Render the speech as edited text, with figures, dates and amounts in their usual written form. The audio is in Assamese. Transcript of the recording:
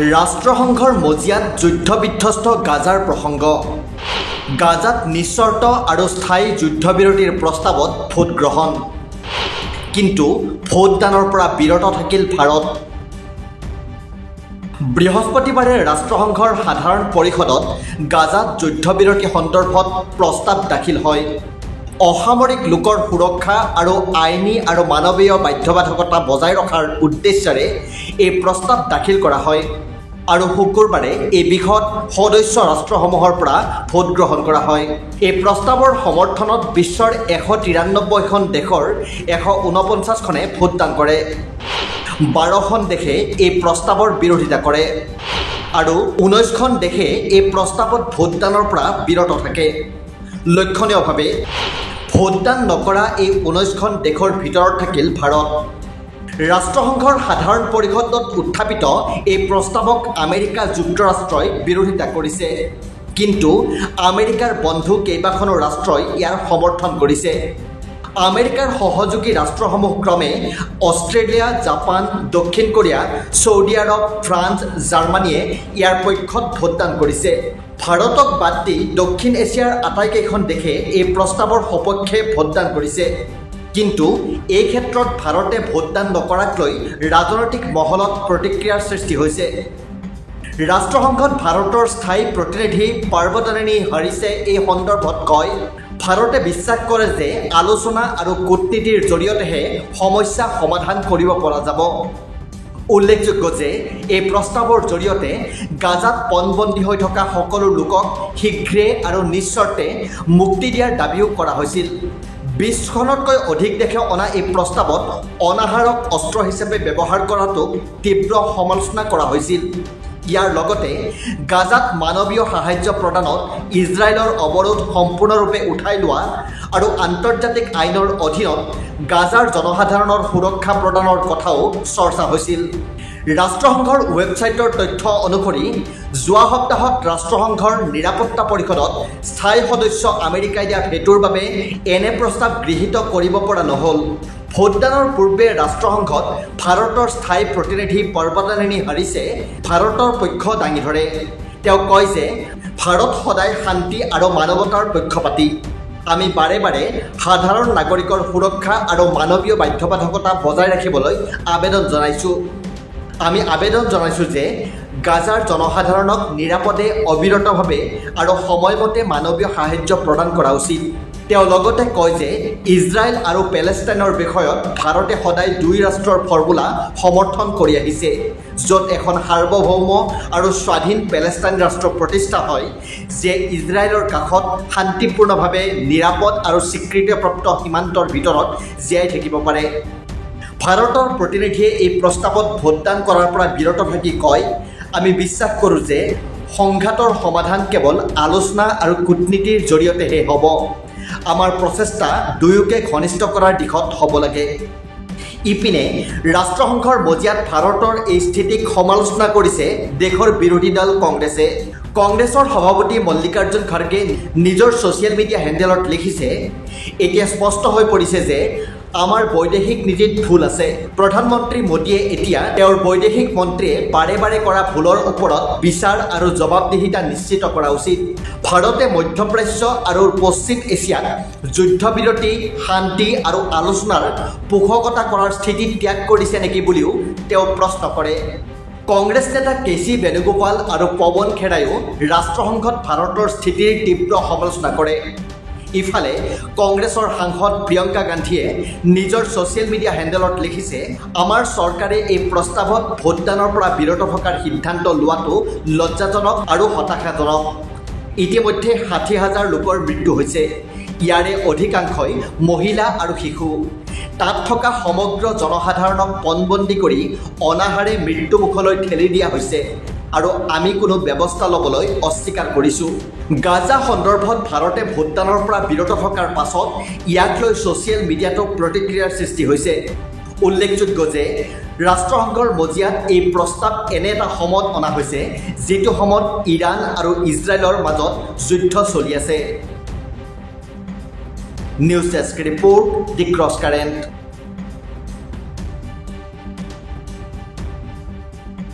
ৰাষ্ট্ৰসংঘৰ মজিয়াত যুদ্ধ বিধ্বস্ত গাজাৰ প্ৰসংগ গাজাত নিশ্চৰ্ত আৰু স্থায়ী যুদ্ধবিৰতিৰ প্ৰস্তাৱত ভোট গ্ৰহণ কিন্তু ভোটদানৰ পৰা বিৰত থাকিল ভাৰত বৃহস্পতিবাৰে ৰাষ্ট্ৰসংঘৰ সাধাৰণ পৰিষদত গাজাত যুদ্ধবিৰতি সন্দৰ্ভত প্ৰস্তাৱ দাখিল হয় অসামৰিক লোকৰ সুৰক্ষা আৰু আইনী আৰু মানৱীয় বাধ্যবাধকতা বজাই ৰখাৰ উদ্দেশ্যৰে এই প্ৰস্তাৱ দাখিল কৰা হয় আৰু শুকুৰবাৰে এই বিষয়ত সদস্য ৰাষ্ট্ৰসমূহৰ পৰা ভোট গ্ৰহণ কৰা হয় এই প্ৰস্তাৱৰ সমৰ্থনত বিশ্বৰ 193খন দেশৰ 149খনে ভোটদান কৰে 12খন দেশে এই প্ৰস্তাৱৰ বিৰোধিতা কৰে আৰু 19খন দেশে এই প্ৰস্তাৱত ভোটদানৰ পৰা বিৰত থাকে লক্ষণীয়ভাৱে ভোটদান নকৰা এই 19খন দেশৰ ভিতৰত থাকিল ভাৰত ৰাষ্ট্ৰসংঘৰ সাধাৰণ পৰিষদত উত্থাপিত এই প্ৰস্তাৱক আমেৰিকা যুক্তৰাষ্ট্ৰই বিৰোধিতা কৰিছে কিন্তু আমেৰিকাৰ বন্ধু কেইবাখনো ৰাষ্ট্ৰই ইয়াৰ সমৰ্থন কৰিছে আমেৰিকাৰ সহযোগী ৰাষ্ট্ৰসমূহ ক্ৰমে অষ্ট্ৰেলিয়া জাপান দক্ষিণ কোৰিয়া সৌদি আৰব ফ্ৰান্স জাৰ্মানীয়ে ইয়াৰ পক্ষত ভোটদান কৰিছে ভাৰতক বাদ দি দক্ষিণ এছিয়াৰ আটাইকেইখন দেশে এই প্ৰস্তাৱৰ সপক্ষে ভোটদান কৰিছে কিন্তু এই ক্ষেত্ৰত ভাৰতে ভোটদান নকৰাক লৈ ৰাজনৈতিক মহলত প্ৰতিক্ৰিয়াৰ সৃষ্টি হৈছে ৰাষ্ট্ৰসংঘত ভাৰতৰ স্থায়ী প্ৰতিনিধি পাৰ্বতাৰিণী হৰিছে এই সন্দৰ্ভত কয় ভাৰতে বিশ্বাস কৰে যে আলোচনা আৰু কূটনীতিৰ জৰিয়তেহে সমস্যা সমাধান কৰিব পৰা যাব উল্লেখযোগ্য যে এই প্ৰস্তাৱৰ জৰিয়তে গাজাত পণবন্দী হৈ থকা সকলো লোকক শীঘ্ৰে আৰু নিশ্চৰ্তে মুক্তি দিয়াৰ দাবীও কৰা হৈছিল 20খনতকৈ অধিক দেশে অনা এই প্ৰস্তাৱত অনাহাৰক অস্ত্ৰ হিচাপে ব্যৱহাৰ কৰাটোক তীব্ৰ সমালোচনা কৰা হৈছিল ইয়াৰ লগতে গাজাত মানৱীয় সাহায্য প্ৰদানত ইজৰাইলৰ অৱৰোধ সম্পূৰ্ণৰূপে উঠাই লোৱা আৰু আন্তৰ্জাতিক আইনৰ অধীনত গাজাৰ জনসাধাৰণৰ সুৰক্ষা প্ৰদানৰ কথাও চৰ্চা হৈছিল ৰাষ্ট্ৰসংঘৰ ৱেবছাইটৰ তথ্য অনুসৰি যোৱা সপ্তাহত ৰাষ্ট্ৰসংঘৰ নিৰাপত্তা পৰিষদত স্থায়ী সদস্য আমেৰিকাই দিয়া ভেটোৰ বাবে এনে প্ৰস্তাৱ গৃহীত কৰিব পৰা নহ'ল ভোটদানৰ পূৰ্বে ৰাষ্ট্ৰসংঘত ভাৰতৰ স্থায়ী প্ৰতিনিধি পাৰ্বতাৰিণী হৰিছে ভাৰতৰ পক্ষ দাঙি ধৰে তেওঁ কয় যে ভাৰত সদায় শান্তি আৰু মানৱতাৰ পক্ষপাতী আমি বাৰে বাৰে সাধাৰণ নাগৰিকৰ সুৰক্ষা আৰু মানৱীয় বাধ্যবাধকতা বজাই ৰাখিবলৈ আবেদন জনাইছোঁ আমি আবেদন জনাইছোঁ যে গাজাৰ জনসাধাৰণক নিৰাপদে অবিৰতভাৱে আৰু সময়মতে মানৱীয় সাহায্য প্ৰদান কৰা উচিত তেওঁ লগতে কয় যে ইজৰাইল আৰু পেলেষ্টাইনৰ বিষয়ত ভাৰতে সদায় দুই ৰাষ্ট্ৰৰ ফৰ্মুলা সমৰ্থন কৰি আহিছে য'ত এখন সাৰ্বভৌম আৰু স্বাধীন পেলেষ্টাইন ৰাষ্ট্ৰ প্ৰতিষ্ঠা হয় যে ইজৰাইলৰ কাষত শান্তিপূৰ্ণভাৱে নিৰাপদ আৰু স্বীকৃতিপ্ৰাপ্ত সীমান্তৰ ভিতৰত জীয়াই থাকিব পাৰে ভাৰতৰ প্ৰতিনিধিয়ে এই প্ৰস্তাৱত ভোটদান কৰাৰ পৰা বিৰত থাকি কয় আমি বিশ্বাস কৰোঁ যে সংঘাতৰ সমাধান কেৱল আলোচনা আৰু কূটনীতিৰ জৰিয়তেহে হ'ব আমাৰ প্ৰচেষ্টা দুয়োকে ঘনিষ্ঠ কৰাৰ দিশত হ'ব লাগে ইপিনে ৰাষ্ট্ৰসংঘৰ মজিয়াত ভাৰতৰ এই স্থিতিক সমালোচনা কৰিছে দেশৰ বিৰোধী দল কংগ্ৰেছৰ সভাপতি মল্লিকাৰ্জুন খাৰ্গে নিজৰ ছ'চিয়েল মিডিয়া হেণ্ডেলত লিখিছে এতিয়া স্পষ্ট হৈ পৰিছে যে আমাৰ বৈদেশিক নীতিত ভুল আছে প্ৰধানমন্ত্ৰী মোদীয়ে এতিয়া তেওঁৰ বৈদেশিক মন্ত্ৰীয়ে বাৰে বাৰে কৰা ভুলৰ ওপৰত বিচাৰ আৰু জবাবদিহিতা নিশ্চিত কৰা উচিত ভাৰতে মধ্যপ্ৰাচ্য আৰু পশ্চিম এছিয়াত যুদ্ধবিৰতি শান্তি আৰু আলোচনাৰ পোষকতা কৰাৰ স্থিতি ত্যাগ কৰিছে নেকি বুলিও তেওঁ প্ৰশ্ন কৰে কংগ্ৰেছ নেতা কেচি বেণুগোপাল আৰু পৱন খেৰাইও ৰাষ্ট্ৰসংঘত ভাৰতৰ স্থিতিৰ তীব্ৰ সমালোচনা কৰে ইফালে কংগ্ৰেছৰ সাংসদ প্ৰিয়ংকা গান্ধীয়ে নিজৰ ছ'চিয়েল মিডিয়া হেণ্ডেলত লিখিছে আমাৰ চৰকাৰে এই প্ৰস্তাৱত ভোটদানৰ পৰা বিৰত থকাৰ সিদ্ধান্ত লোৱাটো লজ্জাজনক আৰু হতাশাজনক ইতিমধ্যে 60,000 লোকৰ মৃত্যু হৈছে ইয়াৰে অধিকাংশই মহিলা আৰু শিশু তাত থকা সমগ্ৰ জনসাধাৰণক পণবন্দী কৰি অনাহাৰে মৃত্যুমুখলৈ ঠেলি দিয়া হৈছে আৰু আমি কোনো ব্যৱস্থা ল'বলৈ অস্বীকাৰ কৰিছোঁ গাজা সন্দৰ্ভত ভাৰতে ভোটদানৰ পৰা বিৰত থকাৰ পাছত ইয়াক লৈ ছ'চিয়েল মিডিয়াতো প্ৰতিক্ৰিয়াৰ সৃষ্টি হৈছে উল্লেখযোগ্য যে ৰাষ্ট্ৰসংঘৰ মজিয়াত এই প্ৰস্তাৱ এনে এটা সময়ত অনা হৈছে যিটো সময়ত ইৰাণ আৰু ইজৰাইলৰ মাজত যুদ্ধ চলি আছে নিউজ ডেস্ক ৰিপৰ্ট দি ক্ৰছ কাৰেণ্ট